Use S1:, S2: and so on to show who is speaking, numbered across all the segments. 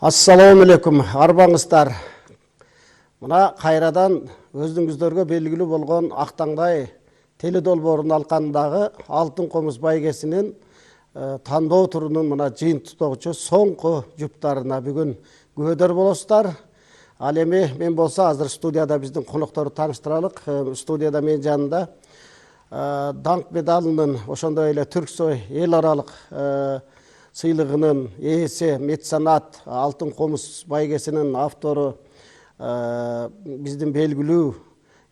S1: Assalamu алейкум, арбаңыздар. Мына қайрадан өзіңіздерге белгілі болған Ақтаңдай теледолбоорун алқандағы Алтын Қомыз байгесінен тандоо турунун мына жыйынтыктоочу соңку жуптарына бүгүн күбөдөр болосуздар. Ал эми мен болсо азыр студияда биздин конокторду тааныштыралык. Студияда мен жанында даңк медалынын ошондой эле Түрксой эл аралык сыйлыгынын ээси меценат Алтын Комуз байгесинин автору биздин белгилүү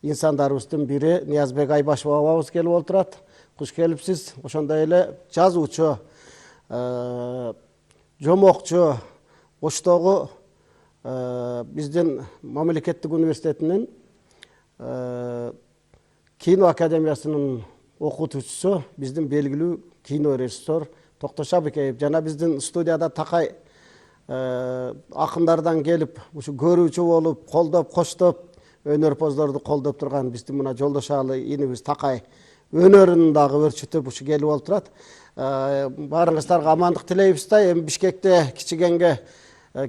S1: инсандарыбыздын бири Ниязбек Айбашев абабыз келип отурат. Куш келипсиз. Ошондой эле жазуучу, жомокчу, Оштогу биздин мамлекеттик университетинин кино академиясынын окутуучусу, биздин белгилүү кино режиссер Токтош Абыкеев жана биздин студияда такай акындардан келип, ушу көрүүчү болуп, колдоп, коштоп, өнөрпоздорду колдоп турган биздин мына Жолдошалы инибиз Такай өнөрүн дагы өрчүтүп ушу келип отурат. Баарыңыздарга амандык тилейбиз да. Эми Бишкекте кичигенге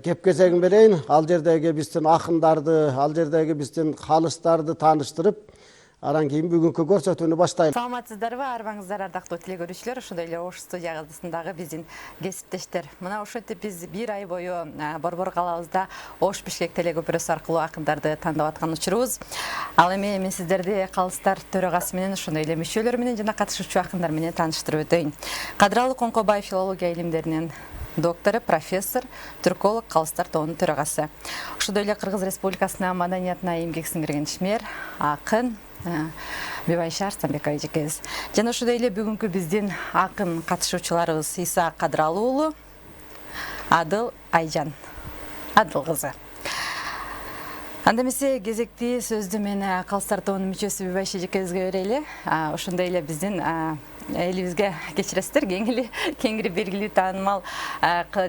S1: кеп кезегин берейин. Ал жердеги биздин акындарды, ал жердеги биздин калыстарды тааныштырып, анан кийин бүгүнкү көрсөтүүнү баштайлы.
S2: Саламатсыздарбы, арбаңыздар ардактуу теле көрүүчүлөр, ошондой эле Ош студиягыбыздагы биздин кесиптештер. Мына ошентип биз бир ай бою Борбор калабызда Ош Бишкек теле көпүрөсү аркылуу акындарды тандап аткан учурубуз. Ал эми мен сиздерди калыстар төрагасы менен, ошондой эле мүчөлөр менен жана катышуучу акындар менен тааныштырып өтөйүн. Кадыралы Коңкобаев филология илимдеринин доктору, профессор, түрколог, калыстар тобунун төрагасы. Ошондой эле Кыргыз Республикасынын маданиятына эмгек сиңирген ишмер, акын Бибайша Арстанбек эжекебиз. Жана ошондой эле бүгүнкү биздин акын катышуучуларыбыз Иса Кадыралы уулу, Адыл Айжан Адыл кызы. Анда эмесе кезекти сөздү мен калыстар тобунун мүчөсү Бибайша эжекебизге берели. Ошондой эле биздин элибизге кечиресиздер, кеңири белгилүү таанымал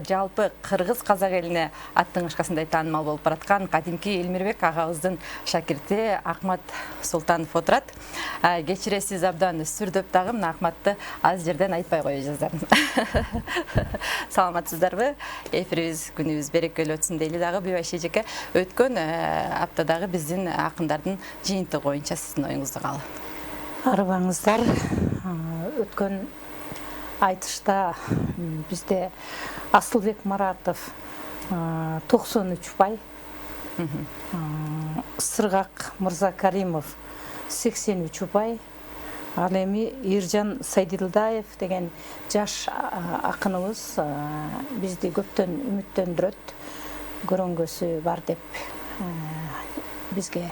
S2: жалпы кыргыз казак элине аттын кышкасындай таанымал болуп бараткан кадимки Элмирбек агабыздын шакирти Акмат Султанов отурат. Кечиресиз абдан сүрдөп дагы мына Акматты аз жерден айтпай кое жаздым. Саламатсыздарбы? Эфирибиз күнүбүз берекелүү өтсүн дейли дагы Бибайша эжеке. Өткөн аптадагы биздин акындардын жыйынтыгы боюнча сиздин оюңузду каалы.
S3: Арбаңыздар, өткөн айтышта бизде Асылбек Маратов 93 бай, Сыргак Мырза Каримов 83 бай, ал эми Иржан Сайдилдаев деген жаш акыныбыз бизди көптөн үмүттөндүрөт, көрөнгөсү бар деп бизге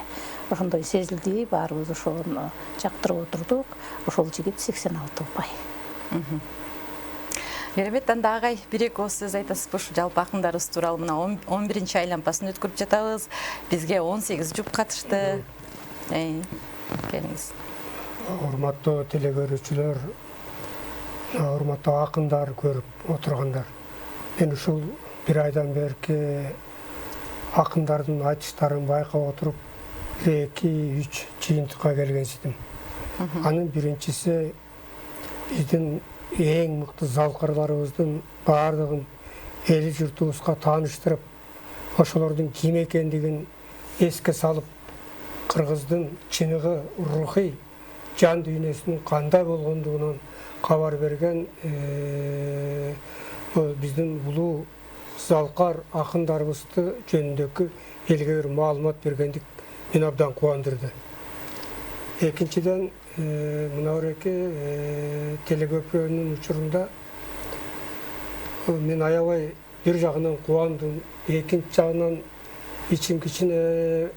S3: ошондой сезилди, баарыбыз ошону жактырып отурдук. Ошол жигит 86 бай.
S2: Керемет, анда агай бир-эки ооз сөз айтасызбы? Ушу жалпы акындарыбыз тууралуу мына 11-чи айлампасын өткөрүп жатабыз. Бизге 18 жуп катышты. Келиңиз.
S4: Урматтуу теле көрүүчүлөр, урматтуу акындар көрүп отургандар. Мен ушул бир айдан берки акындардын айтыштарын байкап отуруп, 2-3 жыйынтыкка келгенсидим. Анын биринчиси биздин эң мыкты залкарларыбыздын баардыгын эли журтубузга тааныштырып, ошолордун ким экендигин эске салып, кыргыздын чыныгы, рухий жан дүйнөсүнүн кандай болгондугунан кабар берген биздин улуу залкар акындарыбызды жөнүндөгү элге бир маалымат бергендик мен абдан кубандырды. Экинчиден, мына эки телекөпүрөнүн учурунда мен аябай бир жагынан кубандым, экинчи жагынан ичим-кичине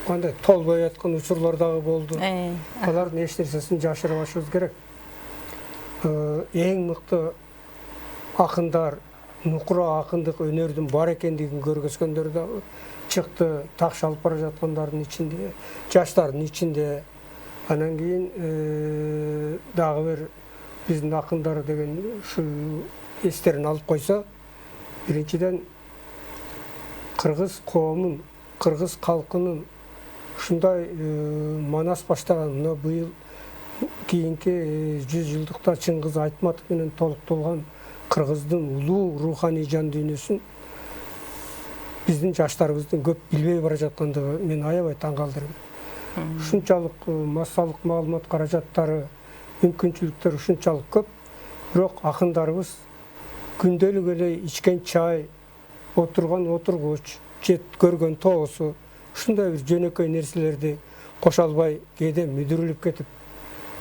S4: кандай толбой аткан учурлар дагы болду. Алардын эч нерсесин жашырбашыбыз керек. Эң мыкты акындар, нукура акындык өнөрдүн бар экендигин көргөзгөндөр дагы чыкты. Так шалып бара жаткандардын ичинде, жаштардын ичинде. Анан кийин дагы бир биздин акындар деген ушу эстерин алып койсо, биринчиден кыргыз коомун, кыргыз калкынын ушундай манас баштаган, мына быйыл кийинки 100 жылдыкта Чыңгыз Айтматов менен толукталган кыргыздын улуу руханий жан дүйнөсүн биздин жаштарыбыздын көп билбей бара жаткандыгы мени аябай таң калтырды. Ушунчалык массалык маалымат каражаттары, мүмкүнчүлүктөр ушунчалык көп, бирок акындарыбыз күндөлүк эле ичкен чай, отурган отургуч, жет көргөн тоосу, ушундай бир жөнөкөй нерселерди кошо албай кээде мүдүрүлүп кетип,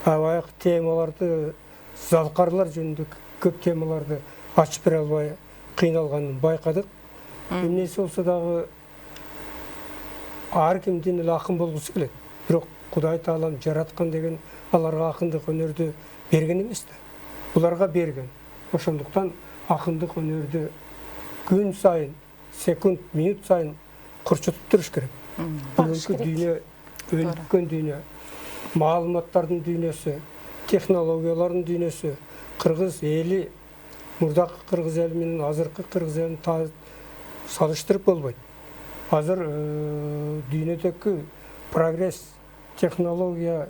S4: аябай темаларды, залкарлар жөнүндө көп темаларды ачып бере албай кыйналганын байкадык. Эмнеси болсо дагы ар кимдин эле акын болгусу келет. Бирок Кудай Таалам жараткан деген аларга акындык өнөрдү берген эмес да. Буларга берген. Ошондуктан акындык өнөрдү күн сайын, секунд, минут сайын курчутуп туруш керек. Бүгүнкү дүйнө өнүккөн дүйнө, маалыматтардын дүйнөсү, технологиялардын дүйнөсү, кыргыз эли, мурдакы кыргыз эли менен азыркы кыргыз элин салыштырып болбойт. Азыр дүйнөдөгү прогресс, технология,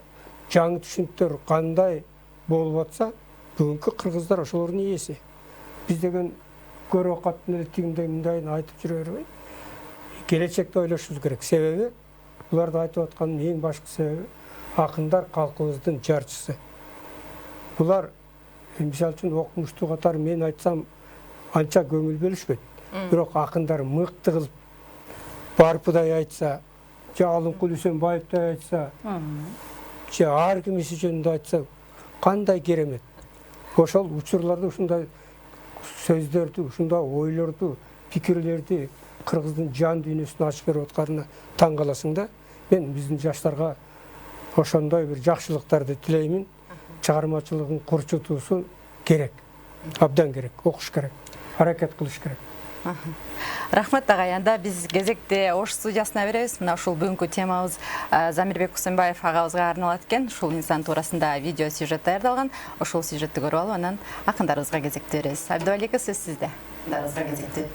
S4: жаңы түшүнүктөр кандай болуп атса, бүгүнкү кыргыздар ошолордун ээси. Биз деген көрө каттын эле тигиндей мындайын айтып жүрө бербей, келечекти ойлошубуз керек. Себеби буларды айтып атканын эң башкы себеби акындар калкыбыздын жарчысы. Булар мисалы үчүн окумуштуу катары мен айтсам анча көңүл бөлүшпөйт. Бирок акындар мыкты кылып Барпыдай айтса, же Алымкул Үсөнбаевтай айтса, же ар кимиси жөнүндө айтса, кандай керемет. Ошол учурларда ушундай сөздөрдү, ушундай ойлорду, пикирлерди кыргыздын жан дүйнөсүн ачып берип атканына таң каласың да. Мен биздин жаштарга ошондой бир жакшылыктарды тилеймин. Чыгармачылыгын курчутуусу керек. Абдан керек, окуш керек, аракет кылыш керек.
S2: Рахмат агай, анда биз кезекте Ош студиясына беребиз. Мына ушул бүгүнкү темабыз Замирбек Усенбаев агабызга арналат экен. Ушул инсан туурасында видео сюжет даярдалган. Ошол сюжетти көрүп алып, анан акындарыбызга кезекте беребиз. Абдывалика, сөз сизде. Акындарыбызга кезекте.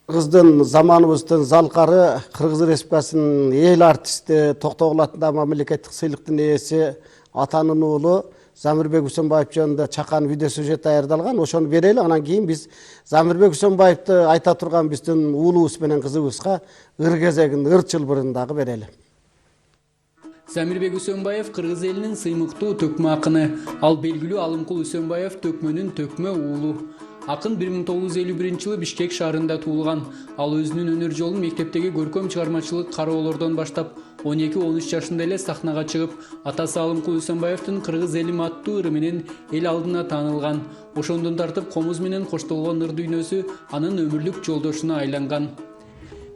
S1: Кыргыздын заманыбыздын залкары, Кыргыз Республикасынын эл артисти, Токтогул атындагы мамлекеттик сыйлыктын ээси, атанын уулу Замирбек Усенбаев жөнүндө чакан видео сюжет даярдалган. Ошону берели, анан кийин биз Замирбек Усенбаевди айта турган биздин уулубуз менен кызыбызга ыр кезегин, ыр чылбырын дагы берели.
S5: Замирбек Усенбаев кыргыз элинин сыймыктуу төкмө акыны. Ал белгилүү Алымкул Үсөнбаев төкмөнүн төкмө уулу. Акын 1951-жылы Бишкек шаарында туулган. Ал өзүнүн өнөр жолун мектептеги көркөм чыгармачылык кароолордон баштап 12-13 жашында эле сахнага чыгып, атасы Алымкул Үсөнбаевдин Кыргыз элим аттуу ыры менен эл алдына таанылган. Ошондон тартып комуз менен коштолгон ыр дүйнөсү анын өмүрлүк жолдошуна айланган.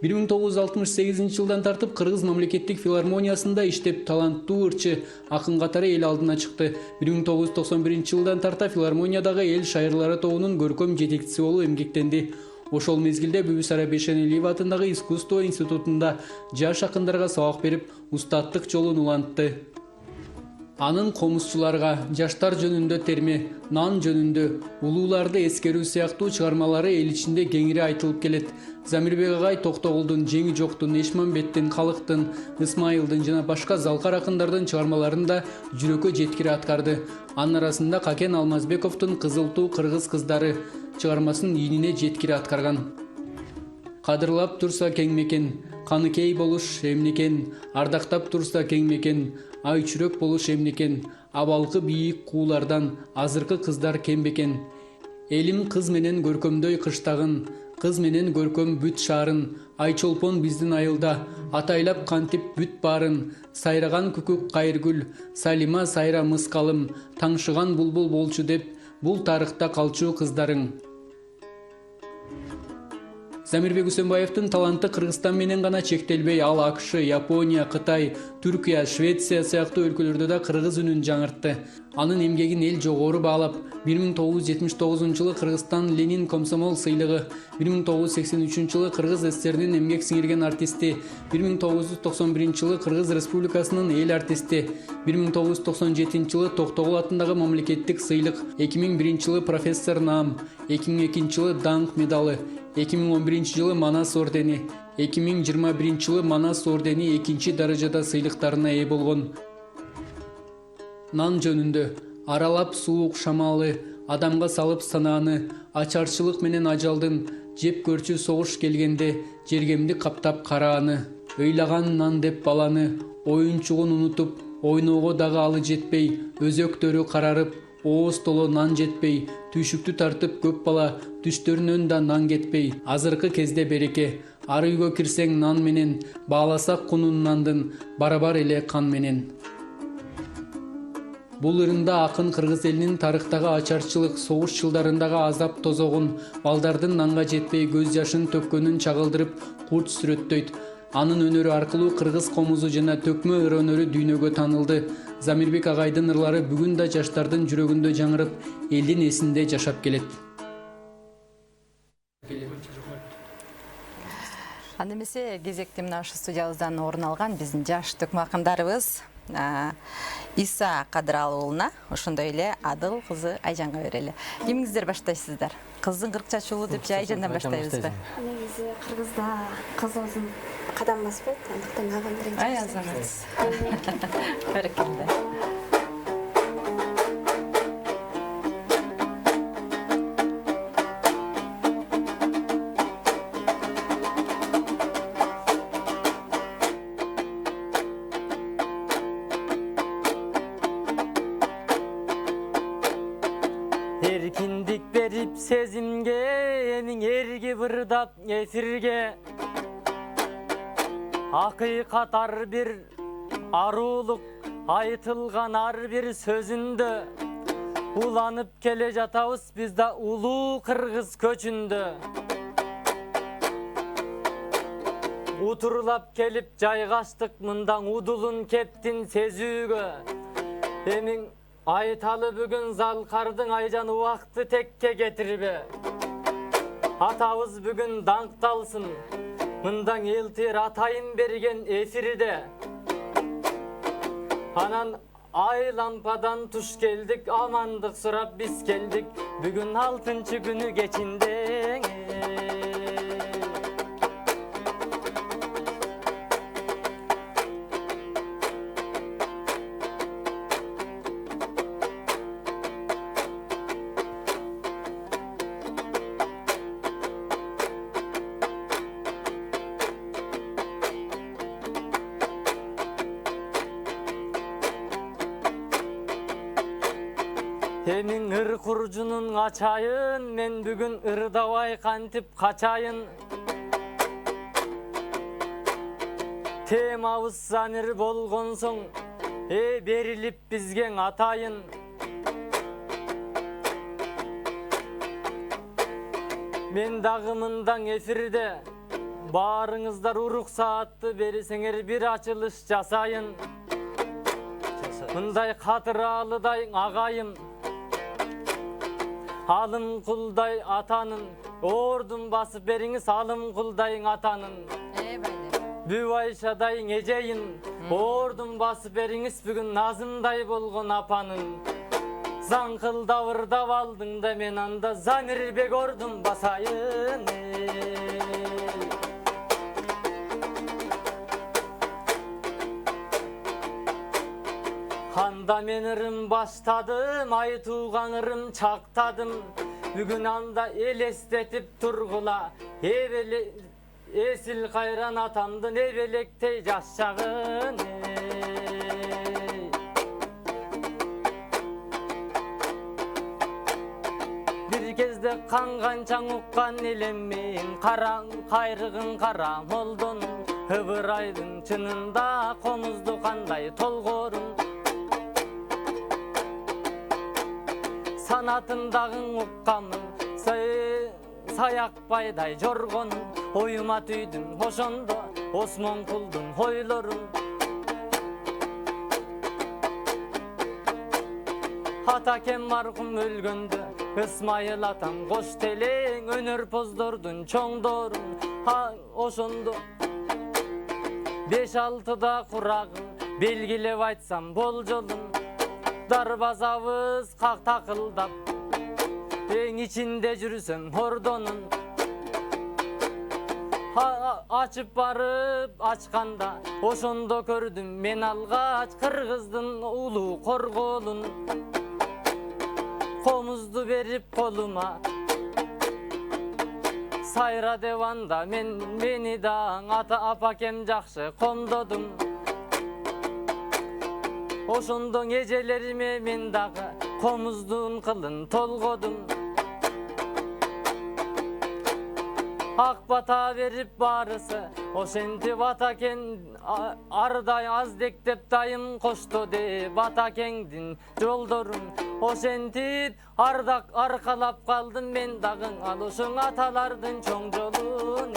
S5: 1968 жылдан тартып Кыргыз мамлекеттик филармониясында иштеп, таланттуу ырчы акын катары эл алдына чыкты. 1991 жылдан тарта филармониядагы эл шайырлары тобунун көркөм жетекчиси болуп эмгектенди. Ошол мезгилде Бүбүсара Бешенелиева атындагы искусство институтунда жаш акындарга сабак берип, устаттык жолун улантты. Анын комузчуларга жаштар жөнүндө терме, нан жөнүндө, улууларды эскерүү сыяктуу чыгармалары эл ичинде кеңири айтылып келет. Замирбек агай Токтогулдун, Жеңи жоктун, Эшмамбеттин, Калыктын, Ысмайылдын жана башка залкар акындардын чыгармаларында жүрөккө жеткири аткарды. Анын арасында Какен Алмазбековдун Кызыл туу кыргыз кыздары чыгармасын ийинине жеткири аткарган. Кадырлап турса кең мекен, каныкей болуш эмнекен, ардактап турса кең мекен, ай чүрөк болуш эмнекен, абалкы бийик куулардан азыркы кыздар кем бекен. Элим кыз менен көркөмдөй кыштагын, кыз менен көркөм бүт шаарын, ай чолпон биздин айылда, атайлап кантип бүт баарын, сайраган күкүк кайыргүл, Салима сайра мыскалым, таңшыган булбул болчу деп, бул тарыхта калчу кыздарың. Замирбек Усенбаевдин таланты Кыргызстан менен гана чектелбей, ал АКШ, Япония, Кытай, Түркия, Швеция сыяктуу өлкөлөрдө да кыргыз үнүн жаңыртты. Анын эмгегин эл жогору баалап, 1979-жылы Кыргызстан Ленин комсомол сыйлыгы, 1983-жылы Кыргыз СССРнин эмгек сиңирген артисти, 1991-жылы Кыргыз Республикасынын эл артисти, 1997-жылы Токтогул атындагы мамлекеттик сыйлык, 2001-жылы профессор наам, 2002-жылы даңк медалы, 2011-жылы Манас ордени, 2021-жылы Манас ордени экинчи даражада сыйлыктарына ээ болгон. Нан жөнүндө аралап суук шамалы, адамга салып санааны, ачарчылык менен ажалдын, жеп көрчү согуш келгенде, жергемди каптап карааны. Ыйлаган нан деп баланы, оюнчугун унутуп, ойноого дагы алы жетпей, өзөктөрү карарып, ооз толо нан жетпей, түйшүктү тартып көп бала, түштөрүнөн да нан кетпей. Азыркы кезде береке, ар үйгө кирсең нан менен, бааласак кунун нандын, барабар эле кан менен. Бул ырында акын кыргыз элинин тарыхтагы ачарчылык, согуш жылдарындагы азап тозогун, балдардын нанга жетпей көз жашын төккөнүн чагылдырып, курч сүрөттөйт. Анын өнөрү аркылуу кыргыз комузу жана төкмө ыр өнөрү дүйнөгө таанылды. Замирбек агайдын ырлары бүгүн да жаштардын жүрөгүндө жаңырып, элдин эсинде жашап келет.
S2: Анда эмесе кезекте мына ушу студиябыздан орун алган биздин жаш төкмө акындарыбыз Иса Кадыралы уулуна, ошондой эле Адыл кызы Айжанга берели. Кимиңиздер баштайсыздар? Кыздын 40 чачуулу деп же Айжандан баштайбызбы?
S6: Негизи кыргызда кыз өзүн кадам баспайт, андыктан агам биринчи.
S2: Ай азамат. Берекелде.
S7: Erkindik berip sezimge, enin ergi bırdap esirge. Hakikat ar bir aruluk, aytılgan ar bir sözünde. Ulanıp kele jatabız bizde ulu kırgız köçünde. Uturlap kelip jaygaştık mından udulun keptin sezүүgө. Emin aytalı bugün Zalkardın Aycan uaktı tekke getirbe. Atabız bugün danktalsın, mından eltir atayın bergen esirde. Anan ay lampadan tuş geldik, amandık surap biz geldik. Bugün 6. günü geçinde. Emin ır kurcunun açayın, men bugün ırdavay kantip kaçayın. Temabız zanir bolgon soň, berilip bizgen atayın. Men dagımından esirde, barыңızдар uruk saatты beriseňer bir açılış jasayın. Mınday katıralıday agayım, alım kulday atanın, ordun basıp beriňiz alım kuldayın atanın. Büvayşadayın ejeyin, ordun basıp beriňiz bugün nazımday bolgon apanın. Zankılda vırdav aldın da men anda Zamirbek ordun basayın. Anda men ırım baştadım, ay tuğan ırım çaktadım. Bugün anda el estetip turgula, esil kayran atamdın ebelektey yaşşağın. Bir kezde kangançaң ukkan elemin, karan kayrıgın kara moldun. Hıvıraydın çınında komuzdu kanday tolgorun. Sanatındağın ukkamın, sayak bayday jorgonun. Oyuma tüydüm hoşondo, Osman kuldun hoylorun. Atakem marhum ölgöndü, Ismail atam koş teleň, önör pozdordun çoňdorun. Ha oşondo 5-6'da kuragın, belgilep aytsam bol jolun. Darbazabız kak takıldap, eň içinde jürüsem hordonun. Açıp barıp açkanda, oşondo kördüm men algaç Kırgızdın ulu korgolun. komuzdu berip koluma. Sayra devanda meni da ata apakem jakşı komdodum. Oşondon ecelerime men dagı komuzdun kılın tolgodum. Ak bata verip barısı oşenti bataken arday azdek dep dayım koştu de batakendin joldorum. Oşentip ardak arkalap kaldım men dagın al oşun atalardın çoң jolun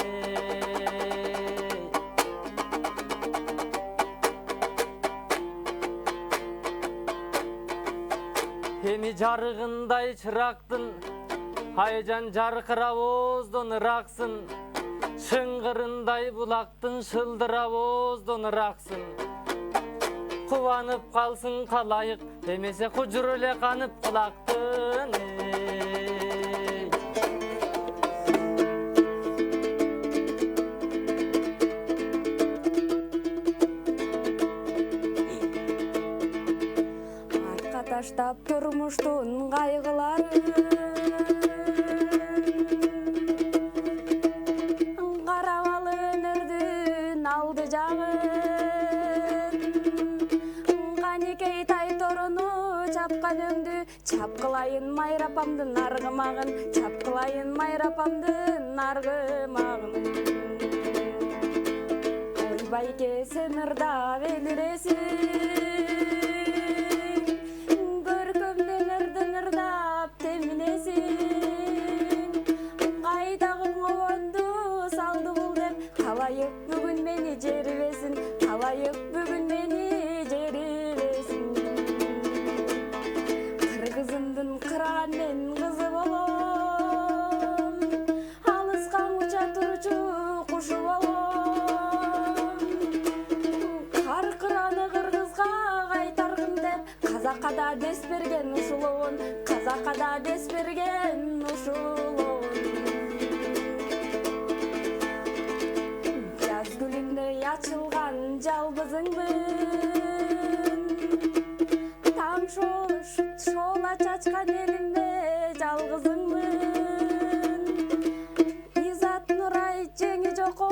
S7: Hemi jarıgınday çıraktın Haycan jarkırap ozdon ıraksın. Şıngırınday bulaktın şıldırap ozdon ıraksın. Kuvanıp kalsın kalayık demese kucurule kanıp kılaktın
S6: Arka taştap durmuştun kaygıları. Karavalı önürdün aldı cağın. Kanikey tay torunu çapkan öndü. Çapkılayın mayrapamdın argımağın. Çapkılayın mayrapamdın argımağın. Oy bayke sen ırda veliresin. Görkümden ırdım ırdap teminesin. Kaydağın ovondu saldı bul dep. Kalayıp bugün beni jeribesin. Kalayıp bugün beni jeribesin. Kırgızımdın kıran men kızı bolom. Alıskan uça turçu kuşu bolom. Kar kıranı kırgızga kaytargın dep. Kazakada des bergen uşulun. Kazakada des bergen uşulun. Yaz gülünde açılgan жалбызыңмын. Там шола чачкан элимде жалгызыңмын. Изат Нурай жеңи жоко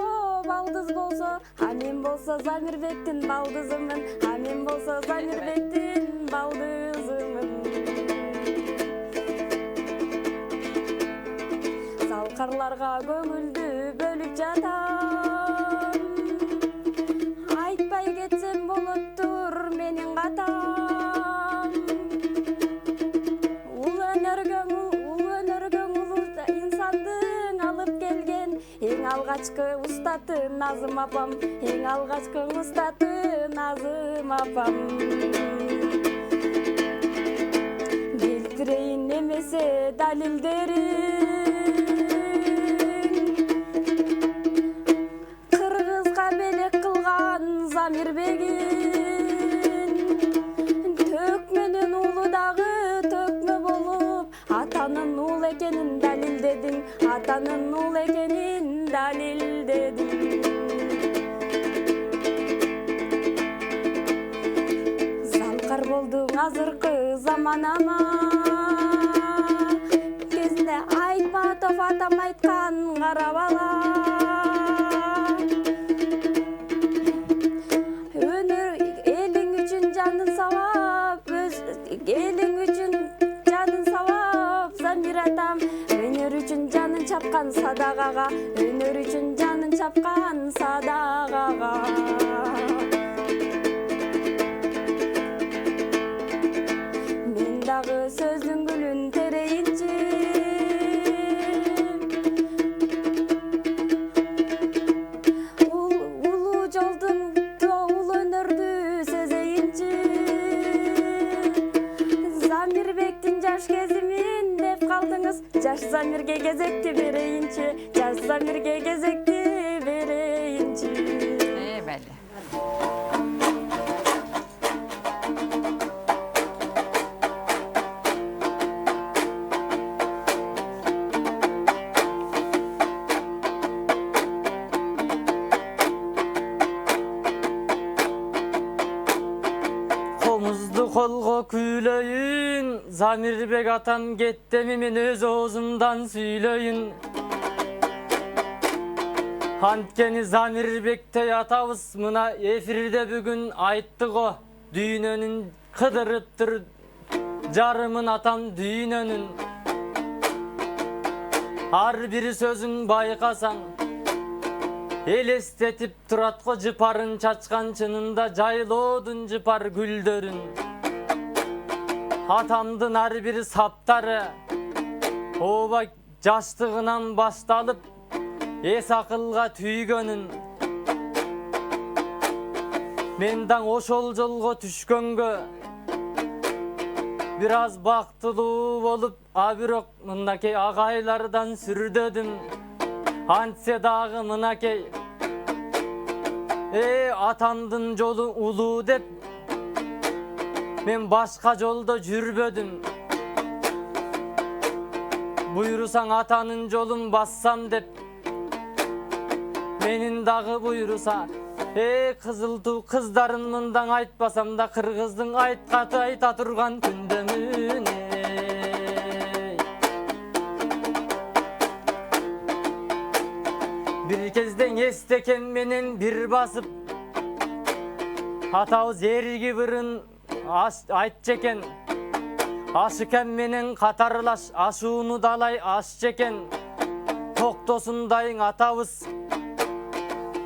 S6: балдыз болсо, а мен болсо Замирбектин балдызымын. А мен болсо Замирбектин балдызымын. Салкарларга көңүлдү бөлүп жатам. Айтпай кетсем болуптур менин катам. Ул өнөргөң улууда инсандын алып келген эң алгачкы устаты Назым апам. Эң алгачкы устаты Назым апам. Келтирейин эмесе далилдерин. Кыргызга белек кылган Замирбегин. Төкмөнүн уулу дагы төкмө болуп, атанын уул экенин далилдедиң. Атанын уул экенин далилдедиң. Залкар болдуң азыркы заманама. Кезинде Айтматов атам айткан кара бала. Элиң үчүн жанын сабап, элиң үчүн жанын сабап, Замир атам. Өнөр үчүн жанын чапкан садагага, өнөр үчүн жанын чапкан садагага. Мен дагы сөздүн гүлүн терейинчи. Улуу жолдун ул өнөрдү сезейинчи. Замирбектин жаш кезимин деп калдыңыз. Жаш Замирге кезекти берейинчи. Жаш Замирге кезекти берейинчи.
S2: Belli.
S7: Komuzdu kolgo küylöyün Zamirbek atam ketdemi men öz oğuzumdan süylöyün. Antkeni Zamirbek'te atabız mına efirde bugün ayttık o. Düğün önün kıdırıptır jarımın atam düğün önün. Har bir sözün baykasan elestetip turatko jıparın çaçkan çınında jayloodun jıpar güldörün. Atamdın har bir saptары oba jaштыгынан baştalıp es akılga tüygönün. Mendan oşol jolgo түшкөнгө biraz baktılуу bolup abirok mındaki agaylardan sürdödüm. Antse dagı mınakey atamdın jolu uluu dep men başka jolda jürbödüm. Buyurusan atanın jolun bassam dep menin dagı buyurusa kızıltuu kızların mından aytpasam da kırgızdın aytkatı ayta turgan kündömün. Bir kezden esteken menen bir basıp atağız ergi bırın aytçeken. Aşıken menen katarlaş aşuunu dalay aşçeken. Toktosundayın atağız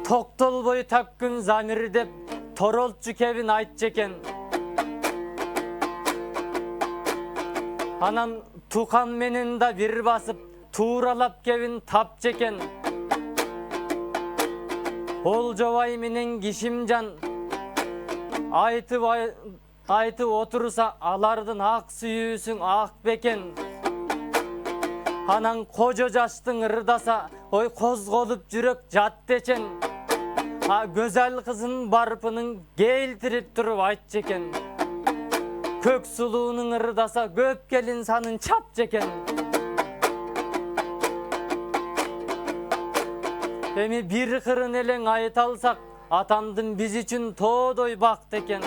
S7: toktol boyu takkın zamir dep toroltçu kevin aytçeken. Anam tukan menen da bir basıp tuğralap kevin tapçeken. Ol jobay menen kişimcan aytı otursa alardın ak sүйүүsүң ak beken. Anan koca jaштың ырдаса oy kozgolup jürek jat deçen. Gözel kızın barpının geltirip durup aytçeken. Kök suluğunun ırdasa göp gelin sanın çap çeken. Emi bir kırın eleң ayt alsak atamdın biz için toğdoy bak deken.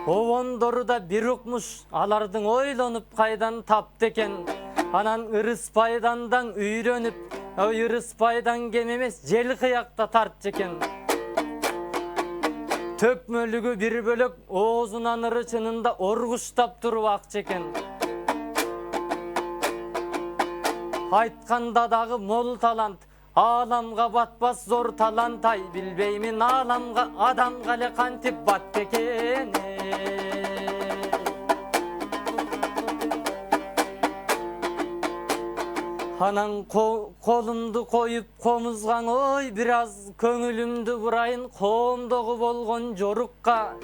S7: Ovondoru da bir ukmuş alardın oylanıp kaydan tap deken. Anan ırıs paydandan üyrönüp ırıs paydan gememes jel kıyakta tart çeken. Tökmölügü bir bölük oğuzundan ırıçınında orguştap durup ak çeken. Aytkanda dagı mol talant alamga batpas zor talant ay bilbeymin alamga adam gale kantip bat deken. Anan kolumdu koyup komuzgan oy biraz köngülümdü burayın koomdogu bolgon jorukka.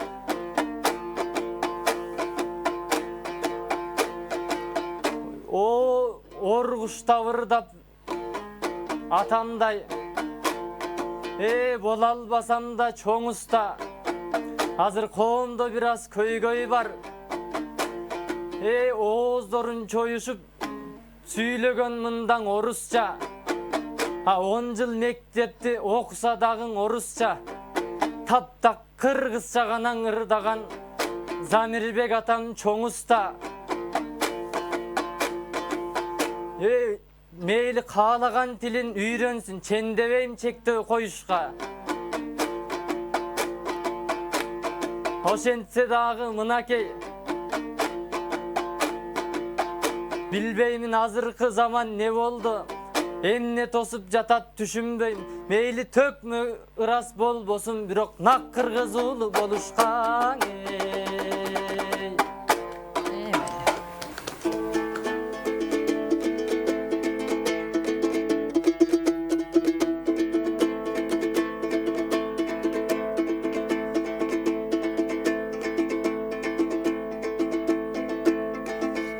S7: O orguş tavırdap atamday bolalbasam da çoğ usta. Hazır koomdo biraz köy var. Oğuzdorun çoyuşup süylögön mından orusça. 10 yıl mektepti okusa dagın orusça. Taptak kırgızça ganan ırdagan Zamirbek atam çoğ usta. Meyli kağlagan tilin üyrensün çendebeyim çekti koyuşka. Hoşentse dağı mınakey bilbeymin azırkı zaman ne oldu? Emne tosup jatat düşünbeyim. Meyli tökmü ıras bol bosun birok nak kırgız ulu boluşkan.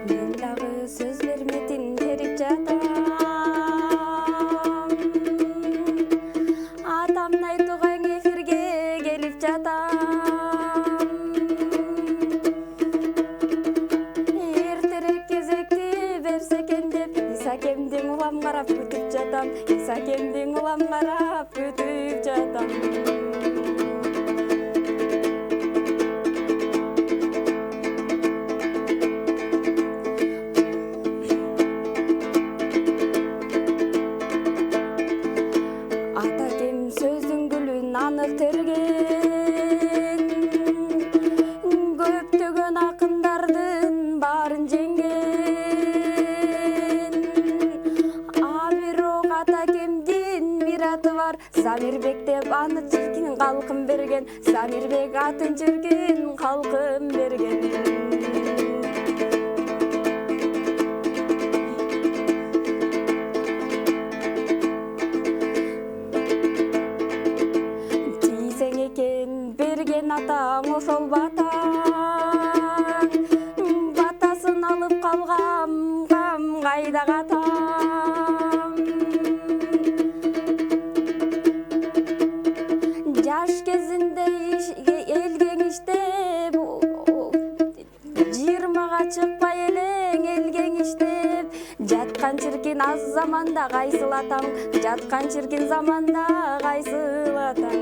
S6: Men dagı söz vermedin terip jatam. Atamın aytыган efirge gelip jatam. Erterek кезекти берсекен деп Исакемдин улам карап күтүп жатам. Исакемдин улам карап күтүп жатам. көтерген, көптөгөн акындардын баарын жеңген. Бирок ата кемдин мираты бар, Замирбек деп аны чиркин калкын берген, Замирбек атын чиркин калкын берген. Тийсең экен берген атаң ошол батаң, батасын алып калгам кам кайда катам. Жаш кезинде элген иштеп, 20-га чыкпай элең элген иштеп, жаткан чиркин аз заманда кайсыл атаң, жаткан чиркин заманда кайсыл атаң.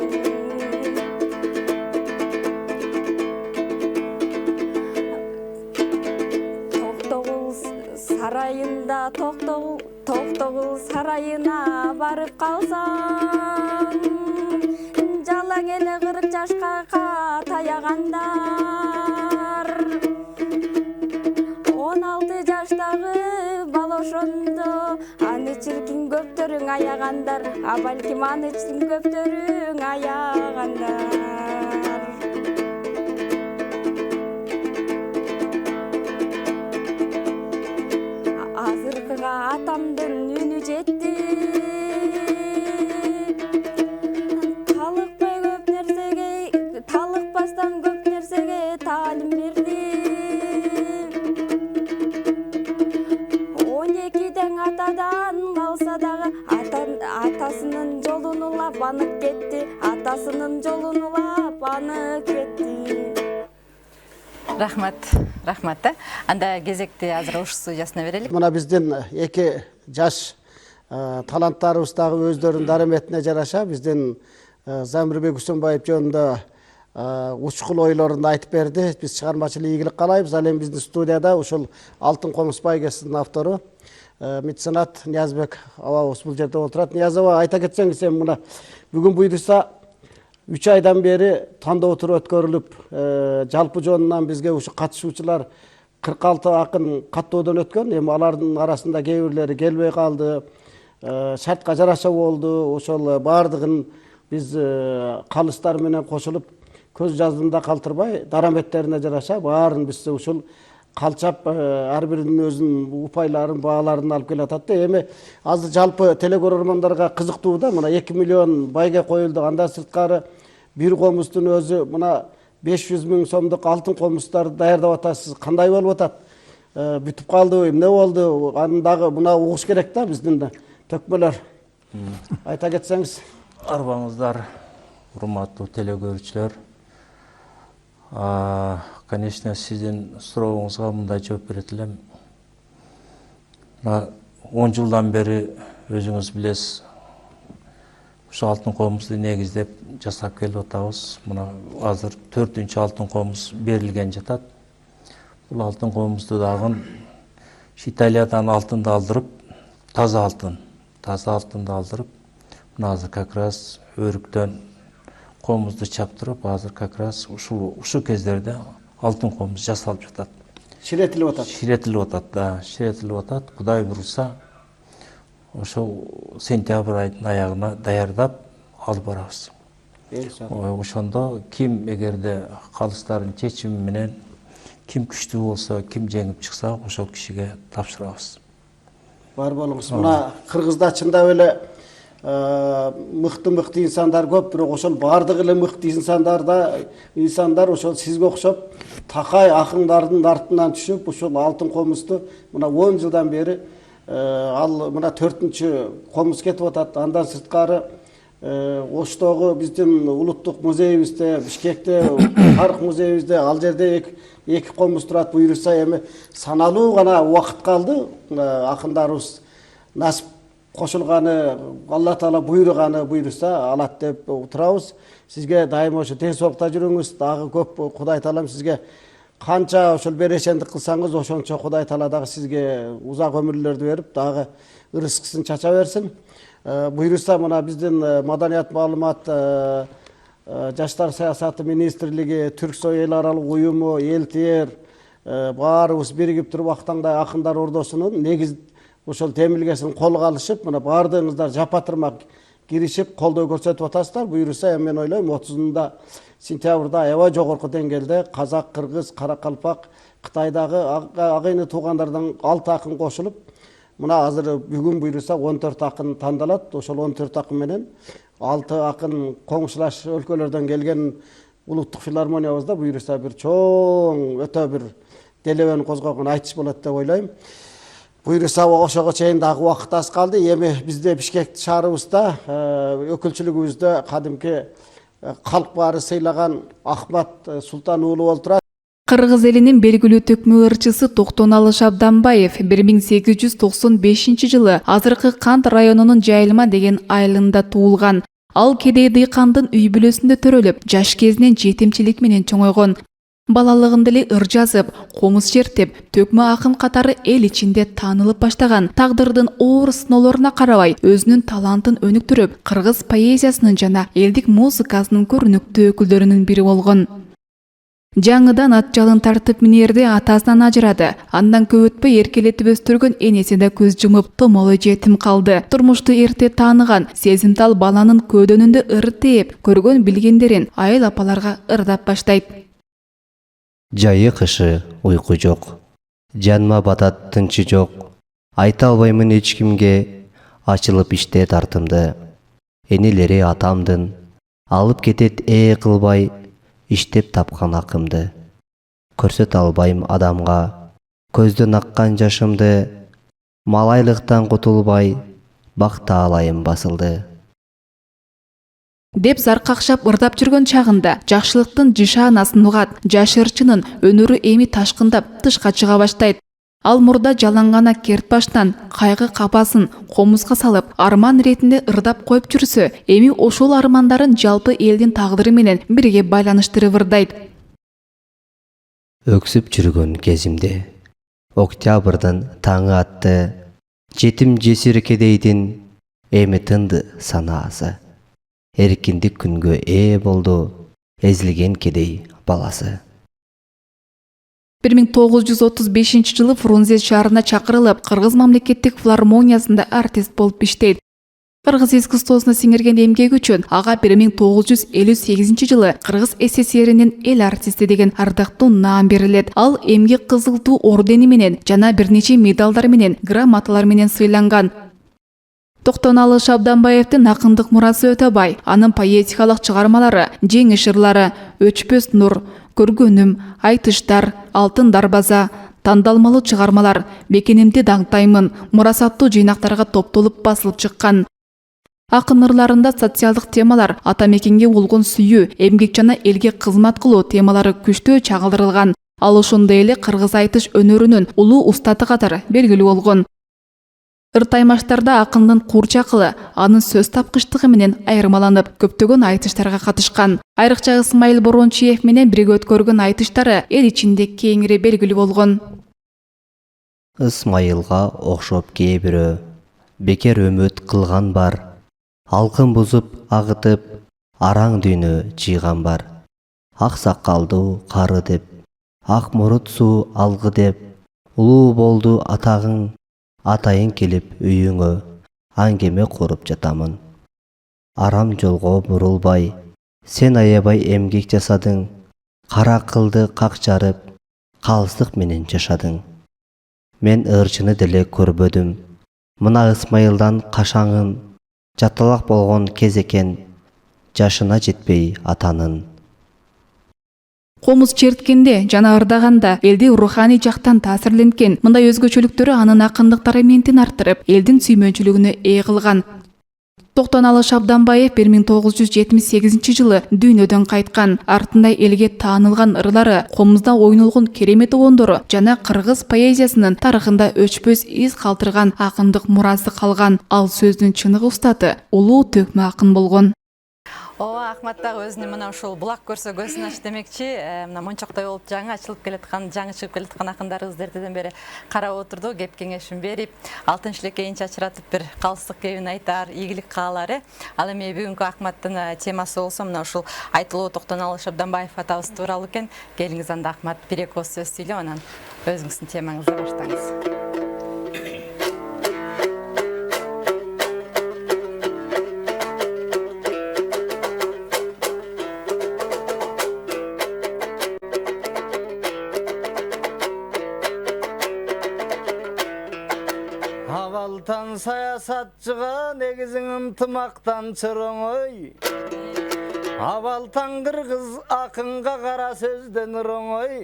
S6: Сарайында Токтогул сарайына барып калсаң, жалаң эле 40 жашка таягандар. 16 жаштагы бала ошондо аны чиркин көптөрүң аягандар, балким аны чиркин көптөрүң аягандар. Азыркыга атамдын үнү жетти, талыкпастан көп нерсеге таалим берди. 12 тең атадан калса дагы атасынын жолун улап анып кетти, атасынын жолун улап анып кетти.
S2: Рахмат. Анда кезекти азыр ош студиясына берелик.
S1: Мына биздин эки жаш таланттарыбыз дагы өздөрүнүн дараметине жараша биздин Замирбек Усунбаев жөнүндө учкул ойлорун айтып берди. Биз чыгармачылык ийгилик каалайбыз. Ал эми биздин студияда ушул Алтын комуз байгесинин автору меценат Ниязбек абабыз бул жерде отурат. Нияз аба, айта кетсеңиз, эми мына бүгүн буйруса 3 айдан бери тандоо туру өткөрүлүп, жалпы жонунан бизге ушу катышуучулар 46 акын каттоодон өткөн. Эми алардын арасында кээ бирлери келбей калды, шартка жараша болду. Ошол баардыгын биз калыстар менен кошулуп көз жаздында калтырбай, дараметтерине жараша баарын биз ушул калчап ар биринин өзүнүн упайларын, бааларын алып келатат да. Эми азыр жалпы телекөрөрмандарга кызыктуу да, мына 2 миллион байге коюлду. Андан сырткары бир комуздун өзү мына 500 000 сомдук алтын комуздарды даярдап атасыз. Кандай болуп атат? Бүтүп калдыбы, эмне болду? Аны дагы мына угуш керек да биздин да төкмөлөр. Айта кетсеңиз.
S8: Арбаңыздар, урматтуу телекөрүүчүлөр. Конечно, сиздин сурооңузга мындай жооп берет элем. 10 жылдан бери өзүңүз билесиз, ушу алтын комузду негиздеп жасап келип атабыз. Мына азыр 4-үнчү алтын комуз берилген жатат. Бул алтын комузду дагы Италиядан алтынды алдырып, таза алтынды алдырып, мына азыр как раз өрүктөн комузду чаптырып, азыр как раз ушу кездерде алтын комуз жасалып жатат.
S1: Ширетилип атат.
S8: Ширетилип атат. Кудай буйруса, ошол сентябрь айынын аягына даярдап алып барабыз. Ошондо ким эгерде калыстардын чечими менен ким күчтүү болсо, ким жеңип чыкса, ошол кишиге тапшырабыз.
S1: Бар болуңуз. Мына Кыргызда чындап эле мыкты инсандар көп, бирок ошол баардыгы эле мыкты инсандар ошол сизге окшоп такай акындардын артынан түшүп, ушул алтын комузду мына 10 жылдан бери ал мына 4-үнчү комуз кетип атат. Андан сырткары Оштогу биздин улуттук музейибизде, Бишкекте тарых музейибизде ал жерде эки комуз турат. Буйруса эми саналуу гана убакыт калды. Акындарыбыз насип кошулганы, Алла Таала буйруганы буйруса алат деп турабыз. Сизге дайыма ошо ден соолукта жүрүңүз. Дагы көп Кудай Таалам сизге канча ошол берешендик кылсаңыз, ошончо Кудай Таала дагы сизге узак өмүрлөрдү берип, дагы ырыскысын чача берсин. Буйруса мына биздин маданият маалымат Жаштар саясаты министрлиги, Түрксой эл аралык уюму, Элтер баарыбыз биригип туруп Актаңдай акындар ордосунун негиз ошол темилгесин колго алышып, мына баардыгыңыздар жапатырмак киришип колдоо көрсөтүп атасыздар. Буюрса мен ойлойм 30-нда сентябрда аябай жогорку деңгээлде казак, кыргыз, каракалпак, Кытайдагы агайны туугандардан 6 акын кошулуп, мына азыр бүгүн буюрса 14 акын тандалат. Ошол 14 акын менен 6 акын коңшулаш өлкөлөрдөн келген улуттук филармониябызда буюрса бир чоң өтө бир делебени козгогон айтыш болот деп ойлойм. Буюрса ошого чейин дагы убакыт аз калды. Эми бизде Бишкек шаарыбызда өкүлчүлүгүбүздө кадимки калк баары сыйлаган Ахмат Султан уулу болуп турат.
S9: Кыргыз элинин белгилүү төкмө ырчысы Токтоналы Шабданбаев 1895 жылы азыркы Кант районунун Жайылма деген айылында туулган. Ал кедей дыйкандын үй бүлөсүндө төрөлүп, жаш кезинен жетимчилик менен чоңойгон. Балалыгында эле ыр жазып, комуз чертип, төкмө акын катары эл ичинде таанылып баштаган. Тагдырдын оор сыноолоруна карабай, өзүнүн талантын өнүктүрүп, кыргыз поэзиясынын жана элдик музыкасынын көрүнүктүү өкүлдөрүнүн бири болгон. Жаңыдан ат жалын тартып минерде атасынан ажырады. Андан көп өтпөй эркелетип өстүргөн энеси да көз жумуп, томоло жетим калды. Турмушту эрте тааныган, сезимтал баланын көдөнүндө ыр тээп, көргөн билгендерин айыл апаларга ырдап баштайт.
S10: Жайы кышы уйку жок, жаныма батат тынчы жок. Айта албаймын эч кимге, ачылып иште тартымды. Энелери атамдын, алып кетет кылбай, иштеп тапкан акымды. Көрсөт албайм адамга, көздөн аккан жашымды. Малайлыктан кутулбай, бак таалайым басылды.
S9: Деп зар какшап ырдап жүргөн чагында жакшылыктын жишаанасын угат, жаш ырчынын өнөрү эми ташкындап тышка чыга баштайт. Ал мурда жалангана керт баштан кайгы капасын комузга салып, арман иретинде ырдап коюп жүрсө, эми ошол армандарын жалпы элдин тагдыры менен бирге байланыштырып ырдайт.
S10: Өксүп жүргөн кезимде, октябрдын таңы атты, жетим жесир кедейдин эми тынды санаасы. Эркиндик күнгө болду, эзилген кедей баласы.
S9: 1935 жылы Фрунзе шаарына чакырылып, Кыргыз мамлекеттик филармониясында артист болуп иштейт. Кыргыз эскусствосуна сиңирген эмгеги үчүн ага 1958 жылы Кыргыз СССРинин эл артисти деген ардактуу наам берилет. Ал эмгек кызыл туу ордени менен жана бир нече медалдар менен, грамоталар менен сыйланган. Токтоналы Шабданбаевдин акындык мурасы өтө бай. Анын поэтикалык чыгармалары, жеңиш ырлары, Өчпөс нур, Көргөнүм, Айтыштар, Алтын дарбаза, тандалмалуу чыгармалар, Бекенимди даңтаймын, мурасаттуу жыйнактарга топтолуп басылып чыккан. Акын ырларында социалдык темалар, ата мекенге болгон сүйүү, эмгек жана элге кызмат кылуу темалары күчтүү чагылдырылган. Ал ошондой эле кыргыз айтыш өнөрүнүн улуу устаты катары белгилүү болгон. Ыр-таймаштарда акындын куурчакылы, анын сөз тапкычтыгы менен айырмаланып, көптөгөн айтыштарга катышкан. Айрыкча Исмайыл Борончиев менен бирге өткөргөн айтыштары эл ичинде кеңири белгилүү болгон.
S10: Исмайылга окшоп кээ бирөө, бекер өмөт кылган бар. Алкын бузуп, агытып, араң дүйнө жыйган бар. Ак сакалдуу кары деп, ак мурут суу алгы деп, улуу болду атагың. Атайын келип үйүңө, аңгеме куруп жатамын. Арам жолго бурулбай, сен аябай эмгек жасадың. Кара кылды какчарып, калыстык менен жашадың. Мен ырчыны деле көрбөдүм. Мына Исмайылдан кашаңын, жаталак болгон кез экен, жашына жетпей атанын.
S9: Комуз черткенде жана ырдаганда элди руханий жактан таасирленген. Мындай өзгөчөлүктөрү анын акындык ментин арттырып, элдин сүймөнчүлүгүнө кылган. Токтоналы Шабданбаев 1978 жылы дүйнөдөн кайткан. Артында элге таанылган ырлары, комузда ойнолгон керемет оондору жана кыргыз поэзиясынын тарыхында өчпөс из калтырган акындык мурасы калган. Ал сөздүн чыныгы устаты, улуу төкмө акын болгон.
S2: Ооба, Ахмат дагы өзүнүн мына ушул булак көрсө көзүн ач демекчи, мына мончоктой болуп жаңы ачылып келаткан, жаңы чыгып келаткан акындарыбызды эртеден бери карап отурду, кеп кеңешин берип, алтын шилекейин чачыратып бир калыстык кебин айтар, ийгилик каалар. Ал эми бүгүнкү Ахматтын темасы болсо мына ушул Айтылуу Токтоналуу Шабданбаев атабыз тууралуу экен. Келиңиз анда Ахмат бир-эки сөз сүйлөп, анан өзүңүздүн темаңызды баштаңыз.
S11: Авалтан саясатчыга негизиң ынтымактан чыроңой. Авалтан кыргыз акынга кара сөздөн роңой.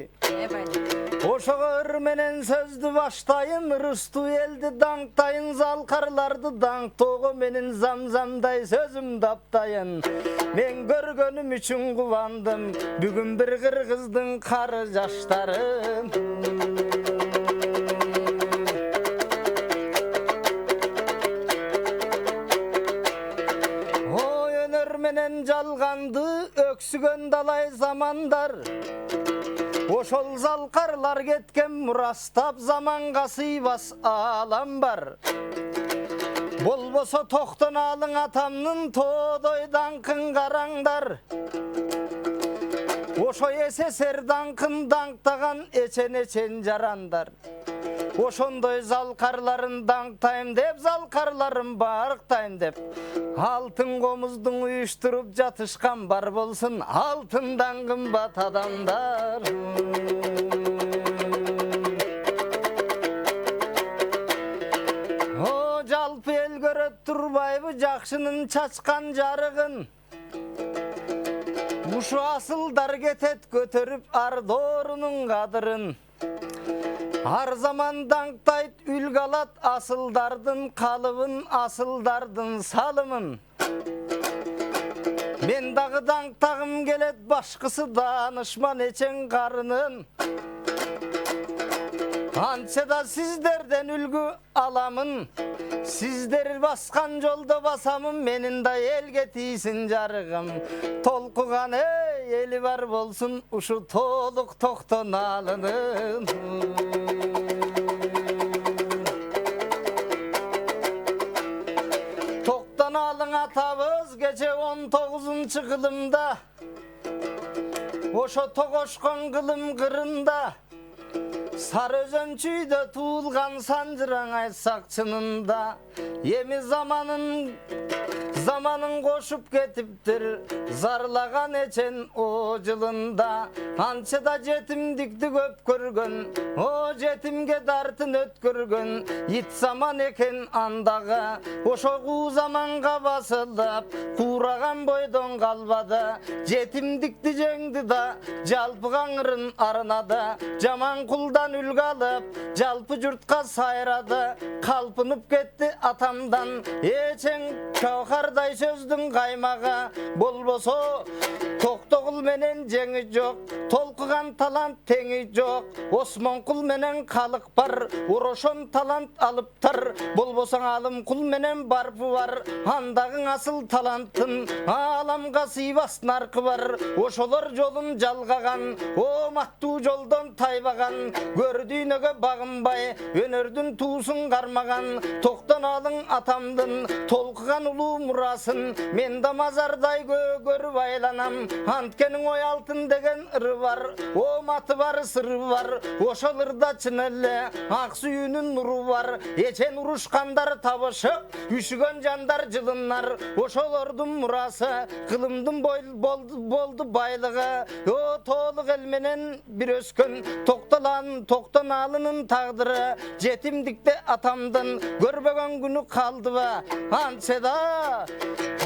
S11: Ошого ыр менен сөздү баштайын, ырыстуу элди даңктайын, залкарларды даңктоого менен замзамдай сөзүм таптайын. Мен көргөнүм үчүн кубандым, бүгүн бир кыргыздын кары жаштарын. Менен жалганды өксүгөн далай замандар, ошол залкарлар кеткен мурастап заманга сыйбас алам бар. Болбосо Токтоналың атамнын тоодой даңкын караңдар. Ошо СССР даңкын даңктаган эчен жарандар. Ошондой залкарларын даңктайм деп, залкарларын барыктайм деп, алтын комуздун уюштуруп жатышкан бар болсун, алтындан кымбат адамдар. О, жалпы эл көрөт турбайбы жакшынын чачкан жарыгын? Ушу асылдар кетет көтөрүп ардоорунун кадырын. Ар заман даңктайт үлгү алат асылдардын калыбын, асылдардын салымын. Мен дагы даңктагым келет башкысы данышман эчен карынын. Антсе да сиздерден үлгү аламын. Сиздер баскан жолдо басамын, менин да элге тийсин жарыгым. Толкуган эли бар болсун ушу толук Токтоналынын. Токтоналың атабыз кече 19-кылымда, ошо тогошкон кылым кырында, Сары өзөн чүйдө туулган санжыраң айтсак чынында. Эми заманын кошуп кетиптир, зарлаган эчен о жылында. Анча да жетимдикти көп көргөн, о жетимге дартын өткөргөн. Ит заман экен андагы, ошо куу заманга басылып, куураган бойдон калбады. Жетимдикти жеңди да, жалпы каңырын арнады. Жаман кулдан үлгү алып, жалпы журтка сайрады. Калпынып кетти атамдан, эчең каухардай сөздүн каймагы. Болбосо Токтогул менен жеңи жок, толкуган талант теңи жок. Осмонкул менен калык бар, орошон талант алыптар. Болбосоң алым кул менен барпы бар, андагың асыл талантын аламга сыйбас наркы бар. Ошолор жолун жалгаган, о мактуу жолдон тайбаган. Көрдүйнөгө багынбай, өнөрдүн туусун кармаган. Токтоналың атамдын толкуган улуу мурасын, мен да мазардай көрүп айланам. Анткенин ой алтын деген ыры бар, о маты бар, сыры бар. Ошол ырда чын эле ак сүйүүнүн нуру бар. Эчен урушкандар табышып, үшүгөн жандар жылынар. Ошолордун мурасы кылымдын болду байлыгы. О тоолук эл менен бир өскөн Токтоналынын тагдыры. Жетимдикте атамдын көрбөгөн күнү калдыбы? Антсе да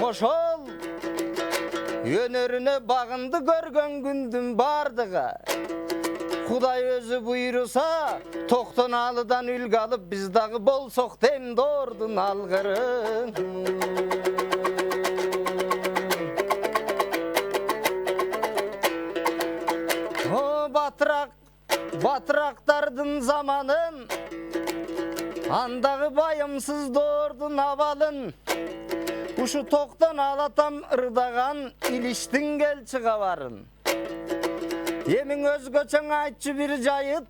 S11: ошол өнөрүнө багынды көргөн күндүн бардыгы. Кудай өзү буйруса, Токтоналыдан үлгү алып, биз дагы болсок темдордун алгырын. О батырактардын заманын, андагы байымсыз дордун абалын. Uşu тоқтан алатам ырдаган илиштин келчи кабарын. Емин өзгөчөң айтчы бир жайыт.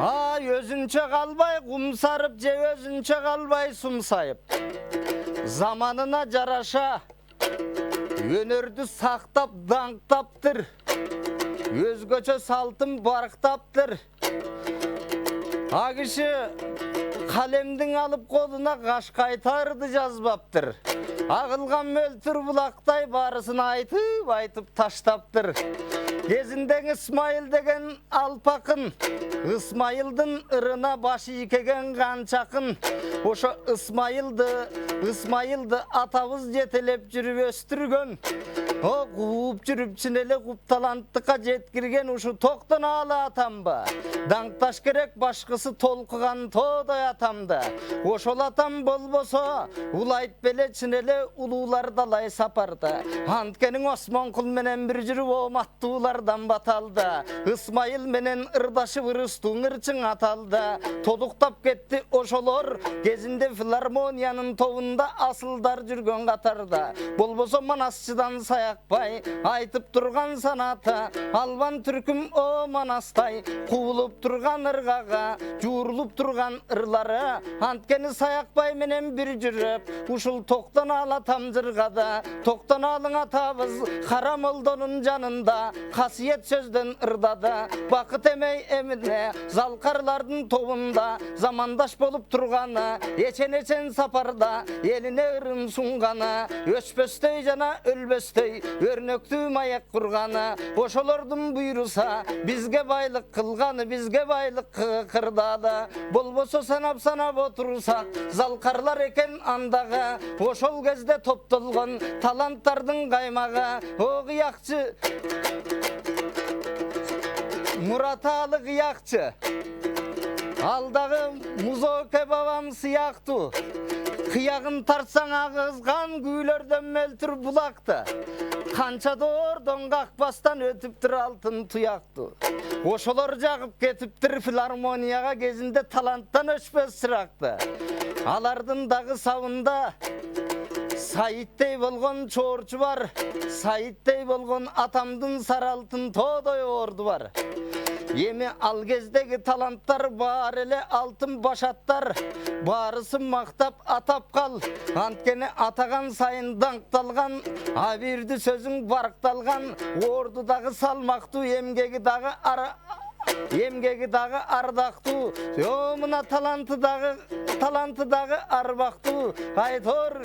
S11: Ай өзүнчө калбай кумсарып же өзүнчө калбай сумсайып. Заманына жараша өнөрдү сактап даңктаптыр. Өзгөчө салтын барктаптыр. А киши калемдин алып колуна каш кайтарды жазбаптыр. Агылган мөлтүр булактай барысын айтып таштаптыр. Кезиндең Исмайыл деген алпакын, Исмайылдын ырына башы икеген канчакын. Ошо Исмайылды атабыз жетелеп жүрүп өстүргөн. О кууп жүрүп чынеле куп таланттыкка жеткирген ушу токтон ала атамба. Даңкташ керек башкысы толкуган тоодой атамды. Ошол атам болбосо улайт беле чынеле улуулар далай сапарда. Анткенин Осмонкул менен бир жүрүп оматтуулардан баталды. Исмайыл менен ырдашып ырыстуң ырчың аталды. Тодуктап кетти ошолор кезинде филармониянын тобунда асылдар жүргөн катарда. Болбосо Манасчыдан саякпай айтып турган санаты. Албан түркүм о Манастай куулуп турган ыргага, жуурулуп турган ырлары. Анткени саякпай менен бир жүрүп ушул токтон алатам жыргада. Токтон алың атабыз Кара молдонун жанында касиет сөздөн ырдада. Бакыт эмей эмине залкарлардын тобунда замандаш болуп турганы, эчен сапарда элине ырын сунганы, өчпөстөй жана өлбөстөй өрнөктүү маек курганы. Ошолордун буйруса бизге байлык кылганы, бизге байлык кырдады. Болбосо санап отурсак залкарлар экен андагы. Ошол кезде топтолгон таланттардын каймагы. О кыякчы Мураталы кыякчы, алдагы Музоке бабам сыяктуу. Кыягын тартсаң агызган күүлөрдөн мөлтүр булакты. Канча доордон какпастан өтүптүр алтын туякту. Ошолор жагып кетиптир филармонияга кезинде таланттан өчпөс чыракты. Алардын дагы сабында Саиттей болгон чоорчу бар, Саиттей болгон атамдын сары алтын тоодой орду бар. Эми ал кездеги таланттар бар эле алтын башаттар. Барысын мактап атап кал. Анткени атаган сайын даңкталган, абирди сөзүң баркталган. Ордудагы салмактуу, эмгеги дагы ардактуу. О мына таланты дагы арбактуу. Айтор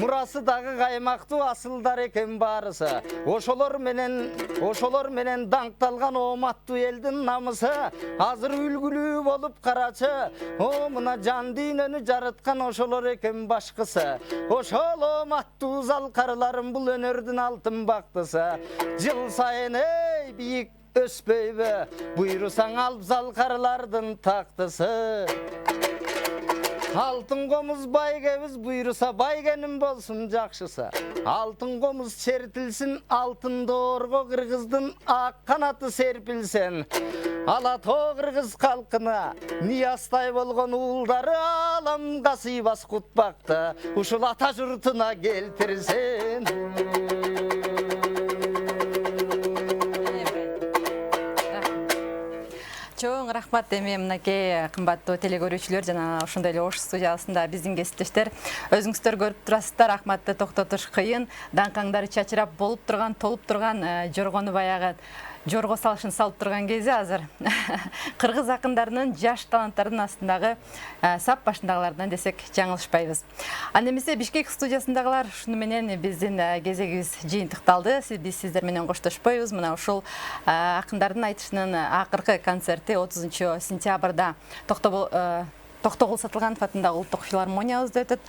S11: мурасы дагы каймактуу асылдар экен барысы. Ошолор менен даңкталган оматтуу элдин намысы азыр үлгүлүү болуп карачы. О мына жан дүйнөнү жарыткан ошолор экен башкысы. Ошол оматтуу залкарларым бул өнөрдүн алтын бактысы. Жыл сайын эй бийик өспөйбү, буйрусаң алып залкарлардын тактысы. Алтын комуз байгебиз буйруса байгеним болсун жакшысы. Алтын комуз чертилсин алтын доорго кыргыздын ак канаты серпилсен. Ала тоо кыргыз калкына Ниязтай болгон уулдары аламга сыйбас кутбакты. Ушул ата журтуна келтирсен.
S2: Чоң рахмат эми мынакей кымбаттуу телегөрүүчүлөр жана ошондой эле Ош студиясында биздин кесиптештер өзүңүздөр көрүп турасыздар. Ахматты токтотуш кыйын, даңкаңдары чачырап толуп турган жоргону баягы жорго салышын салып турган кезде азыр кыргыз акындарынын жаш таланттардын астындагы сап башындагылардан десек жаңылышпайбыз. Анда эмесе Бишкек студиясындагылар ушуну менен биздин кезегибиз жыйынтыкталды. Биз сиздер менен коштошпойбуз. Мына ушул акындардын айтышынын акыркы концерти 30 сентябрда Токтогул Сатылганов атындагы улуттук филармониябызда өтөт.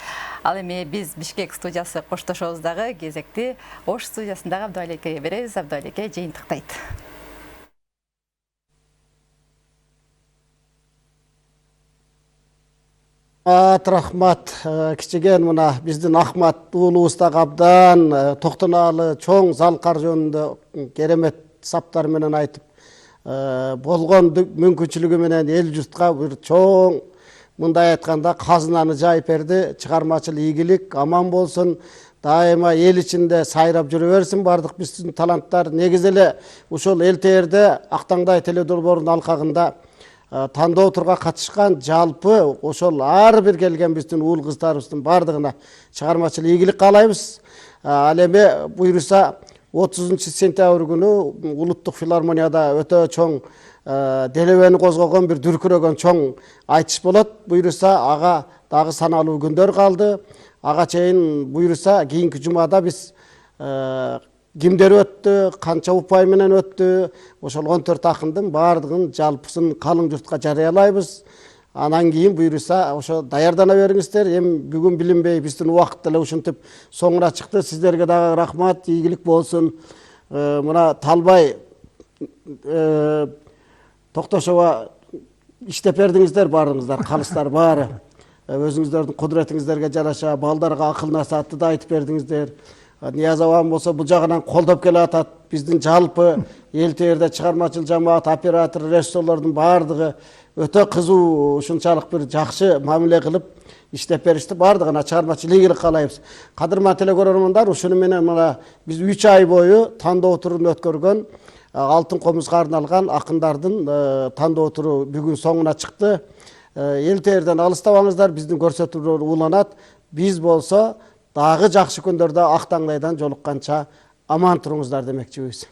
S2: Ал эми биз Бишкек студиясы коштошобуз дагы кезекти Ош студиясындагы Абдуалике беребиз. Абдуалике жыйынтыктайт.
S1: Рахмат, кичиген мына биздин Ахмат уулубуз дагы абдан токтонаалы чоң залкар жөнүндө керемет саптар менен айтып болгон мүмкүнчүлүгү менен эл журтка бир чоң мындай айтканда казынаны жайып берди. Чыгармачыл ийгилик аман болсун. Дайыма ел içinde сайрап жүрө берсин бардык биздин таланттар. Негизи эле ушул эл-терде Актаңдай теледолбоорунун алкагында тандоо турга катышкан жалпы ошол ар бир келген биздин уул кыздарыбыздын бардыгына чыгармачыл ийгилик каалайбыз. Ал эми буйруса 30 сентябрь күнү Улуттук филармонияда өтө чоң делебени козгогон бир дүркүрөгөн чоң айтыш болот. Буйруса ага дагы саналуу күндөр калды. Ага чейин буйруса кийинки жумада биз кимдер өттү, канча упай менен өттү, ошол 14 акындын баардыгын жалпысын калың журтка жарыялайбыз. Анан кийин буйруса ошо даярдана бериңиздер. Эми бүгүн билинбей биздин убакыт деле ушинтип соңуна чыкты. Сиздерге дагы рахмат, ийгилик болсун. Мына Талбай Токтошова иштеп бердиңиздер баарыңыздар, калыстар баары. Өзүңүздөрдүн кудуретиңиздерге жараша балдарга акыл насаатты да айтып бердиңиздер. Нияз абам болсо бул жагынан колдоп келе атат. Биздин жалпы эл-терде чыгармачыл жамаат, оператор, режиссерлордун баардыгы өтө кызуу, ушунчалык бир жакшы мамиле кылып иштеп беришти. Баардыгына чыгармачыл ийгилик каалайбыз. Кадырман телекөрөрмандар, ушуну менен мына биз 3 ай бою тандоо турун өткөргөн Алтын комузга арналган акындардын тандоо туру бүгүн соңуна чыкты. Эл-терден алыстабаңыздар, биздин көрсөтүүлөр уланат. Биз болсо дагы жакшы күндөрдө Актаңдайдан жолукканча аман туруңуздар демекчибиз.